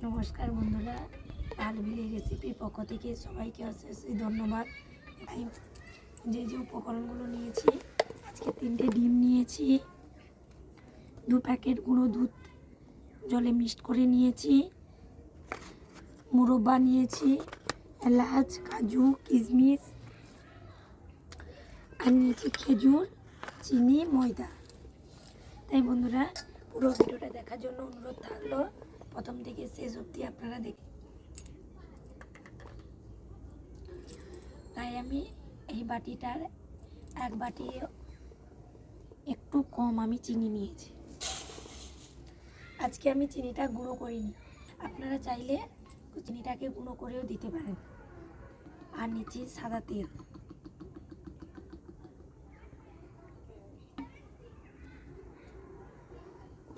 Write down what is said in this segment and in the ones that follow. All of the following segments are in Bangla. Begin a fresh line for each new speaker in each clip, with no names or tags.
নমস্কার বন্ধুরা, পালবিলি রেসিপির পক্ষ থেকে সবাইকে অশেষ ধন্যবাদ। তাই যে উপকরণগুলো নিয়েছি, আজকে 3টে ডিম নিয়েছি, 2 প্যাকেট গুঁড়ো দুধ জলে মিক্সড করে নিয়েছি, মুরব্বা নিয়েছি, এলাচ, কাজু, কিশমিশ, আর নিয়েছি খেজুর, চিনি, ময়দা। তাই বন্ধুরা, পুরো ভিডিওটা দেখার জন্য অনুরোধ থাকলো, প্রথম থেকে শেষ অবধি আপনারা দেখুন। তাই আমি এই বাটিটার 1 বাটি একটু কম আমি চিনি নিয়েছি। আজকে আমি চিনিটা গুঁড়ো করিনি, আপনারা চাইলে চিনিটাকে গুঁড়ো করেও দিতে পারেন। আর নিচ্ছি সাদা তেল।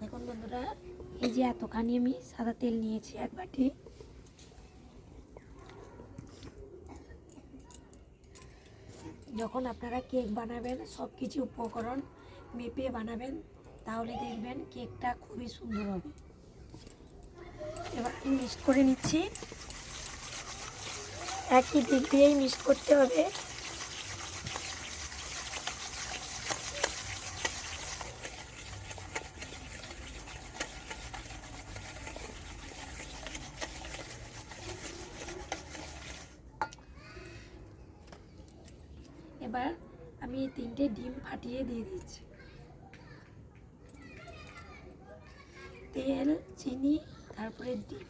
দেখুন বন্ধুরা, এই যে এতখানি আমি সাদা তেল নিয়েছি 1 বাটি। যখন আপনারা কেক বানাবেন, সব কিছু উপকরণ মেপে বানাবেন, তাহলে দেখবেন কেকটা খুবই সুন্দর হবে। এবার আমি মিক্স করে নিচ্ছি, একই দিক দিয়েই মিক্স করতে হবে। এবার আমি 3টে ডিম ফাটিয়ে দিয়ে দিচ্ছি। তেল, চিনি, তারপরে ডিম।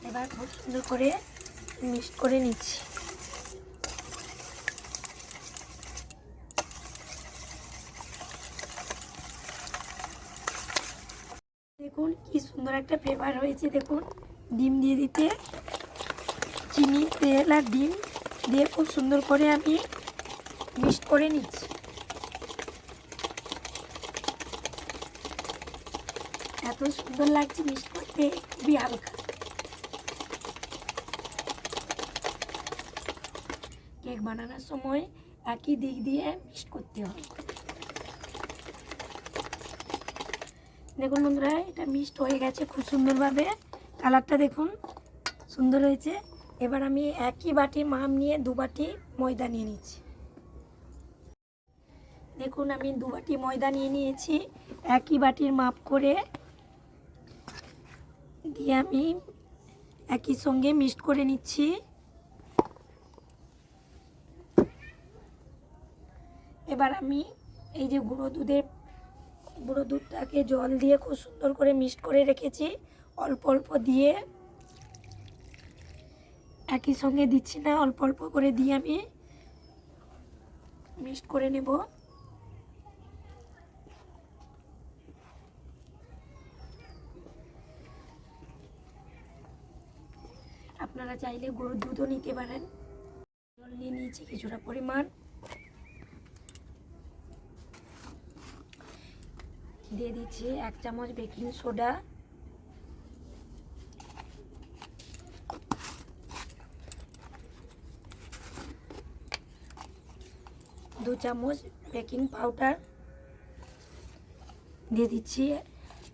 এবার খুব সুন্দর করে মিক্স করে নিচ্ছি। দেখুন কি সুন্দর একটা ফ্লেভার হয়েছে। দেখুন, ডিম দিয়ে দিতে, চিনি, তেল আর ডিম দিয়ে খুব সুন্দর করে আমি মিক্স করে নিচ্ছি। এত সুন্দর লাগছে মিক্স করতে, খুবই হালকা। কেক বানানোর সময় একই দিক দিয়ে মিক্স করতে হবে। দেখুন বন্ধুরা, এটা মিক্সড হয়ে গেছে খুব সুন্দরভাবে। কালারটা দেখুন সুন্দর হয়েছে। এবার আমি একই বাটি মাপ নিয়ে 2 বাটি ময়দা নিয়ে নিচ্ছি। দেখুন, আমি 2 বাটি ময়দা নিয়ে নিয়েছি। একই বাটির মাপ করে দিয়ে আমি একই সঙ্গে মিক্সড করে নিচ্ছি। এবার আমি এই যে গুঁড়ো দুধটাকে জল দিয়ে খুব সুন্দর করে মিক্সড করে রেখেছি, অল্প অল্প দিয়ে, একই সঙ্গে দিচ্ছি না, অল্প অল্প করে দিয়ে আমি মিক্সড করে নেব। আপনারা চাইলে গরুর দুধও নিতে পারেন। জল নিয়ে নিয়েছি কিছুটা পরিমাণ, দিয়ে দিচ্ছি 1 চামচ বেকিং সোডা, 2 চামচ বেকিং পাউডার দিয়ে দিচ্ছি,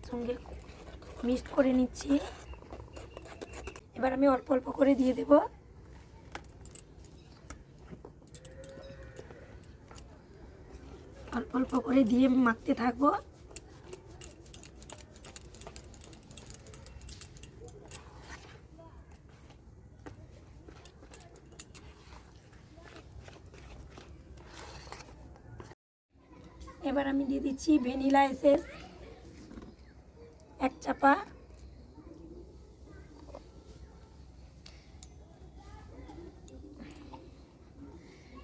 সঙ্গে মিক্সড করে নিচ্ছি। এবার আমি অল্প অল্প করে দিয়ে দেব। অল্প অল্প করে দিয়ে মাখতে থাকবো। এবার আমি দিয়ে দিচ্ছি ভ্যানিলা এসেন্স 1 চাপা,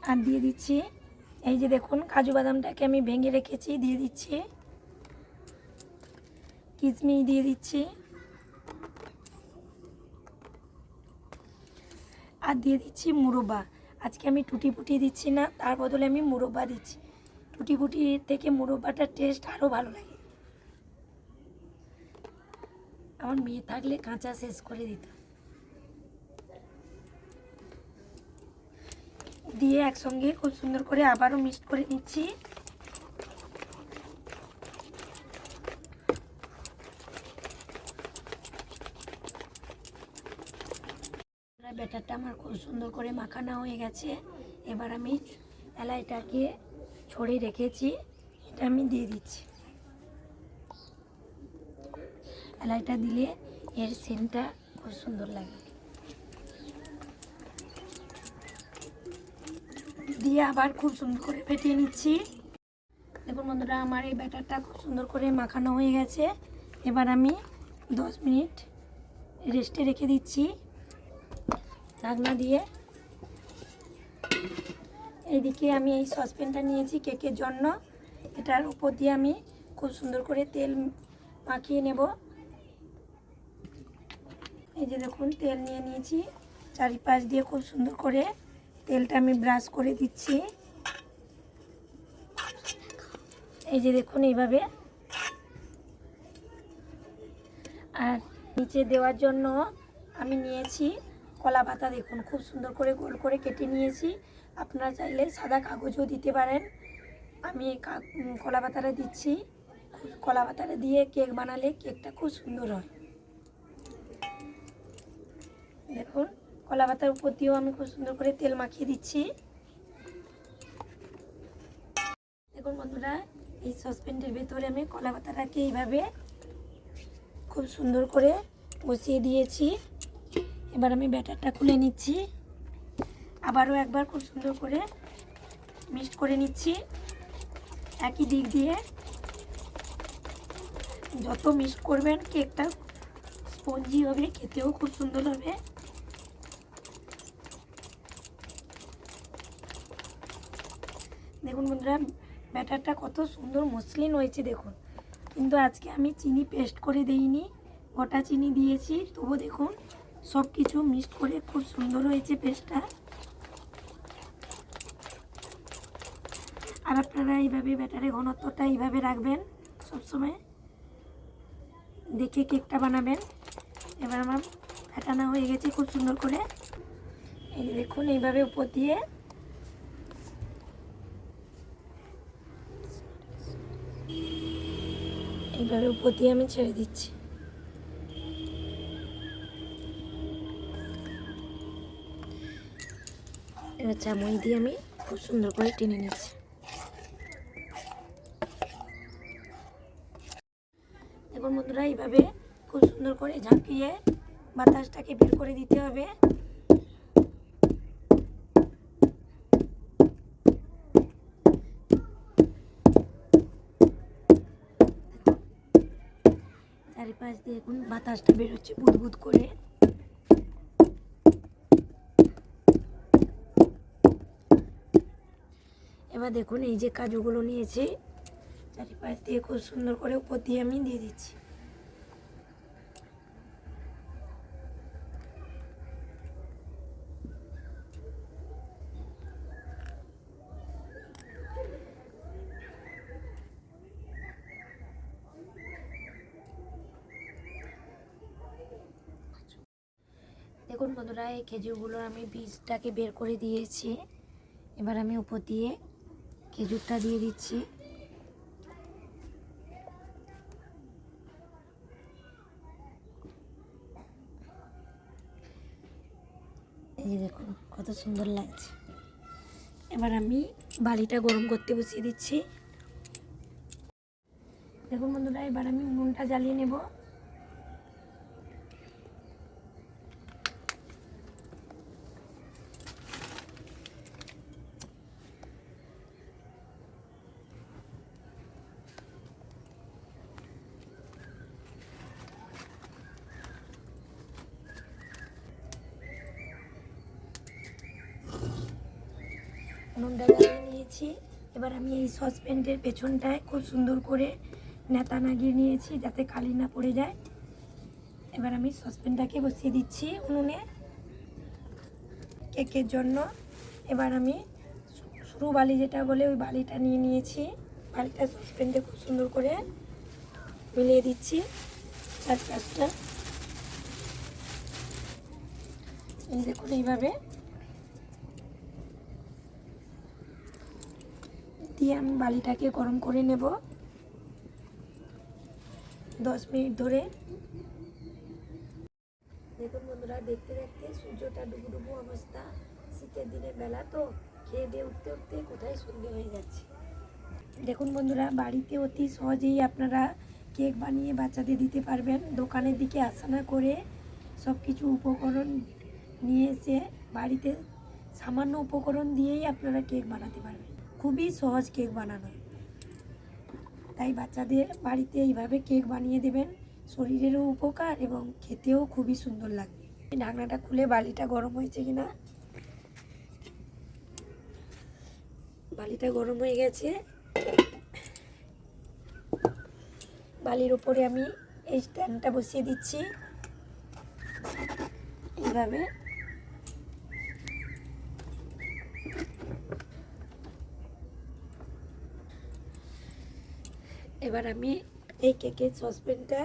আর দিয়ে দিচ্ছি এই যে দেখুন কাজু বাদামটাকে আমি ভেঙে রেখেছি, দিয়ে দিচ্ছি। কিশমিশ দিয়ে দিচ্ছি, আর দিয়ে দিচ্ছি মুরব্বা। আজকে আমি টুটি ফুটি দিচ্ছি না, তার বদলে আমি মুরব্বা দিচ্ছি। টুটি ফুটি থেকে মুরব্বাটার টেস্ট আরও ভালো লাগে। আমার মেয়ে থাকলে কাঁচা শেষ করে দিত। দিয়ে একসঙ্গে খুব সুন্দর করে আবারও মিক্সড করে নিচ্ছি। ব্যাটারটা আমার খুব সুন্দর করে মাখানো হয়ে গেছে। এবার আমি এলাইটাকে ছড়িয়ে রেখেছি, এটা আমি দিয়ে দিচ্ছি। এলাইটা দিলে এর সেন্টটা খুব সুন্দর লাগে। দিয়ে আবার খুব সুন্দর করে ফেটিয়ে নিচ্ছি। দেখুন বন্ধুরা, আমার এই ব্যাটারটা খুব সুন্দর করে মাখানো হয়ে গেছে। এবার আমি 10 মিনিট রেস্টে রেখে দিচ্ছি ঢাকনা দিয়ে। এইদিকে আমি এই সসপ্যানটা নিয়েছি কেকের জন্য। এটার উপর দিয়ে আমি খুব সুন্দর করে তেল মাখিয়ে নেব। এই যে দেখুন, তেল নিয়ে নিয়েছি, চারিপাশ দিয়ে খুব সুন্দর করে তেলটা আমি ব্রাশ করে দিচ্ছি। এই যে দেখুন এইভাবে। আর নিচে দেওয়ার জন্য আমি নিয়েছি কলা পাতা। দেখুন খুব সুন্দর করে গোল করে কেটে নিয়েছি। আপনারা চাইলে সাদা কাগজও দিতে পারেন। আমি কলা পাতাটা দিচ্ছি। কলা পাতাটা দিয়ে কেক বানালে কেকটা খুব সুন্দর হয়। দেখুন, কলা পাতার উপর দিয়েও আমি খুব সুন্দর করে তেল মাখিয়ে দিচ্ছি। দেখুন বন্ধুরা, এই সসপ্যানটির ভেতরে আমি কলা পাতাটাকে এইভাবে খুব সুন্দর করে বসিয়ে দিয়েছি। এবার আমি ব্যাটারটা খুলে নিচ্ছি। আবারও একবার খুব সুন্দর করে মিক্স করে নিচ্ছি একই দিক দিয়ে। যত মিক্স করবেন কেকটা স্পঞ্জি হবে, খেতেও খুব সুন্দর হবে। দেখুন বন্ধুরা, ব্যাটারটা কত সুন্দর মসৃণ হয়েছে দেখুন। কিন্তু আজকে আমি চিনি পেস্ট করে দেইনি, গোটা চিনি দিয়েছি। তবু দেখুন সব কিছু মিক্স করে খুব সুন্দর হয়েছে পেস্টটা। আর আপনারা এইভাবে ব্যাটারের ঘনত্বটা এইভাবে রাখবেন, সবসময় দেখে কেকটা বানাবেন। এবার আমার ফেটানো হয়ে গেছে খুব সুন্দর করে। এই যে দেখুন, এইভাবে উপর দিয়ে আমি ছেড়ে দিচ্ছি। এবার চামচ দিয়ে আমি খুব সুন্দর করে টেনে নিচ্ছি। দেখুন বন্ধুরা, এইভাবে খুব সুন্দর করে ঝাঁকিয়ে বাতাসটাকে বের করে দিতে হবে। চারিপাশ দিয়ে এখন বাতাসটা বেরোচ্ছে বুদবুদ করে। এবার দেখুন, এই যে কাজুগুলো নিয়েছি, চারিপাশ দিয়ে খুব সুন্দর করে উপর দিয়ে আমি দিয়ে দিচ্ছি। দেখুন বন্ধুরা, এই খেজুরগুলো আমি বীজটাকে বের করে দিয়েছি। এবার আমি উপর দিয়ে খেজুরটা দিয়ে দিচ্ছি। এই যে দেখুন কত সুন্দর লাগছে। এবার আমি বালিটা গরম করতে বসিয়ে দিচ্ছি। দেখুন বন্ধুরা, এবার আমি উনুনটা জ্বালিয়ে নেব। উনুনটা জ্বালিয়ে নিয়েছি। এবার আমি এই সসপ্যানের পেছনটায় খুব সুন্দর করে নেতা লাগিয়ে নিয়েছি যাতে কালি না পড়ে যায়। এবার আমি সসপ্যানটাকে বসিয়ে দিচ্ছি উনুনে। কেকের জন্য। এবার আমি সরু বালি যেটা বলে ওই বালিটা নিয়ে নিয়েছি। বালিটা সসপ্যানে খুব সুন্দর করে মিলিয়ে দিচ্ছি চারপাশটা। এই দেখুন এইভাবে দিয়ে আমি বালিটাকে গরম করে নেব 10 মিনিট ধরে। দেখুন বন্ধুরা, দেখতে দেখতে সূর্যটা ডুবু অবস্থা। শীতের দিনের বেলা তো খেয়ে দিয়ে উঠতে উঠতে কোথায় সন্ধে হয়ে যাচ্ছে। দেখুন বন্ধুরা, বাড়িতে অতি সহজেই আপনারা কেক বানিয়ে বাচ্চাদের দিতে পারবেন। দোকানের দিকে আসা না করে সব কিছু উপকরণ নিয়ে এসে বাড়িতে সামান্য উপকরণ দিয়েই আপনারা কেক বানাতে পারবেন। খুবই সহজ কেক বানানো, তাই বাচ্চাদের বাড়িতে এইভাবে কেক বানিয়ে দেবেন। শরীরেরও উপকার এবং খেতেও খুবই সুন্দর লাগবে। ঢাকনাটা খুলে বালিটা গরম হয়েছে কিনা, বালিটা গরম হয়ে গেছে। বালির উপরে আমি এই স্ট্যান্ডটা বসিয়ে দিচ্ছি এইভাবে। এবার আমি এই কেকের সসপ্যানটা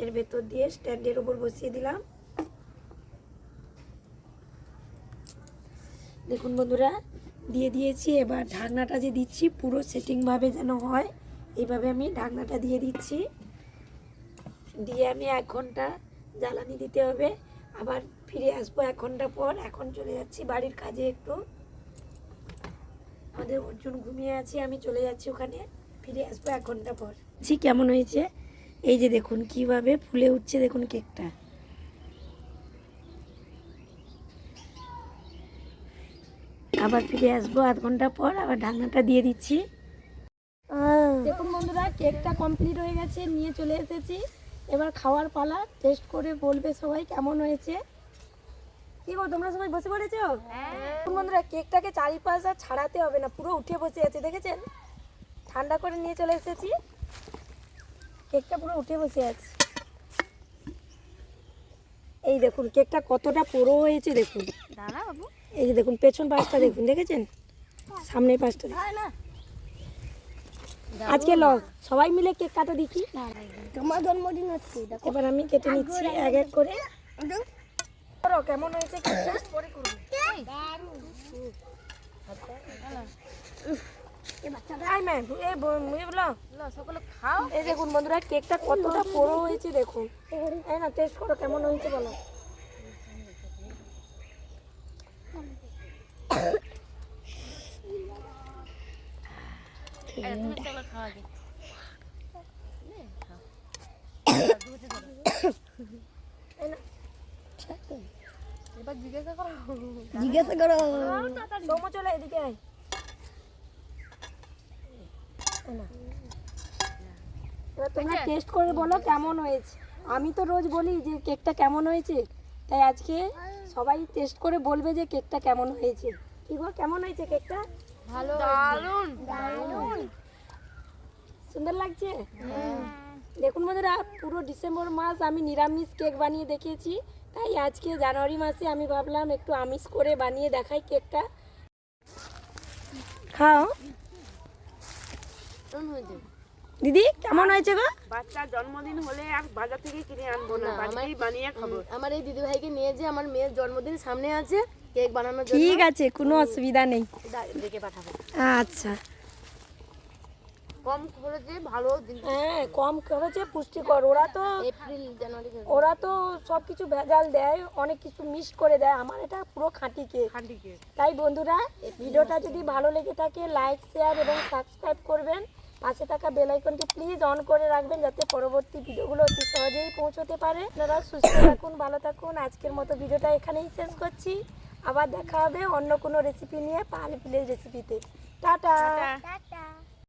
এর ভেতর দিয়ে স্ট্যান্ডের উপর বসিয়ে দিলাম। দেখুন বন্ধুরা, দিয়ে দিয়েছি। এবার ঢাকনাটা যে দিচ্ছি পুরো সেটিংভাবে যেন হয় এইভাবে আমি ঢাকনাটা দিয়ে দিচ্ছি। দিয়ে আমি 1 ঘন্টা জ্বালানি দিতে হবে। আবার ফিরে আসবো 1 ঘন্টা পর। এখন চলে যাচ্ছি বাড়ির কাজে একটু। আমাদের অর্জুন ঘুমিয়ে আছে, আমি চলে যাচ্ছি ওখানে। ফিরে আসবো 1 ঘন্টা পর। কেমন হয়েছে এই যে দেখুন কিভাবে ফুলে উঠছে, দেখুন কেকটা। আবার ফিরে আসবো 1/2 ঘন্টা পর। আবার ঢাকনাটা দিয়ে দিচ্ছি। দেখুন বন্ধুরা, কেকটা কমপ্লিট হয়ে গেছে, নিয়ে চলে এসেছি। এবার খাওয়ার পালা। টেস্ট করে বলবে সবাই কেমন হয়েছে। কি গো, তোমরা সবাই বসে পড়েছো? দেখুন বন্ধুরা, কেকটাকে চারিপাশ আর ছাড়াতে হবে না, পুরো উঠে বসে আছে, দেখেছেন? ঠান্ডা করে নিয়ে চলে এসেছি, কেকটা পুরো উঠে বসে আছে। এই দেখুন কেকটা কতটা পুরো হয়েছে দেখুন। এই যে দেখুন পেছন পাশটা দেখুন, দেখেছেন? সামনের পাশটা আজকে সবাই মিলে কেক কাটা দেখি। তোমার জন্মদিন হচ্ছে, এবার আমি কেটে নিচ্ছি এক এক করে। কেমন হয়েছে কেকটা? এই দেখুন বন্ধুরা, কেকটা কতটা বড় হয়েছে দেখুন। এই না, টেস্ট করো কেমন হয়েছে বলো। জিজ্ঞাসা করো সৌম্য, চলে এদিকে আয়। এবার তোমরা টেস্ট করে বলো কেমন হয়েছে। আমি তো রোজ বলি যে কেকটা কেমন হয়েছে, তাই আজকে সবাই টেস্ট করে বলবে যে কেকটা কেমন হয়েছে। কি গো, কেমন হয়েছে কেকটা? ভালো, দারুণ দারুণ, সুন্দর লাগছে। দেখুন বন্ধুরা, পুরো ডিসেম্বর মাস আমি নিরামিষ কেক বানিয়ে দেখিয়েছি, তাই আজকে জানুয়ারি মাসে আমি ভাবলাম একটু আমিষ করে বানিয়ে দেখাই কেকটা। খাও দিদি, কেমন হয়েছে গো?
বাচ্চার জন্মদিন হলে আর বাজার থেকে কিনে আনবো না, বাড়িতেই বানিয়ে খাবো।
আমার এই দিদি ভাইকে নিয়ে যে আমার মেয়ের জন্মদিন সামনে আছে, কেক বানানোর জন্য।
ঠিক আছে, কোনো অসুবিধা নেই,
ডেকে পাঠাবো।
আচ্ছা।
কম খরচে ভালো,
হ্যাঁ কম খরচে পুষ্টিকর। ওরা তো
এপ্রিল জানুয়ারি
ওরা তো সব কিছু ভেজাল দেয়, অনেক কিছু মিক্স করে দেয়। আমার এটা পুরো খাঁটি কেক। তাই বন্ধুরা, ভিডিওটা যদি ভালো লেগে থাকে লাইক, শেয়ার এবং সাবস্ক্রাইব করবেন। পাশে থাকা বেল আইকনটি প্লিজ অন করে রাখবেন, যাতে পরবর্তী ভিডিওগুলো অতি সহজেই পৌঁছতে পারে। আপনারা সুস্থ থাকুন, ভালো থাকুন। আজকের মতো ভিডিওটা এখানেই শেষ করছি। আবার দেখা হবে অন্য কোনো রেসিপি নিয়ে, পাহাড়ি প্লেট রেসিপিতে। টাটা।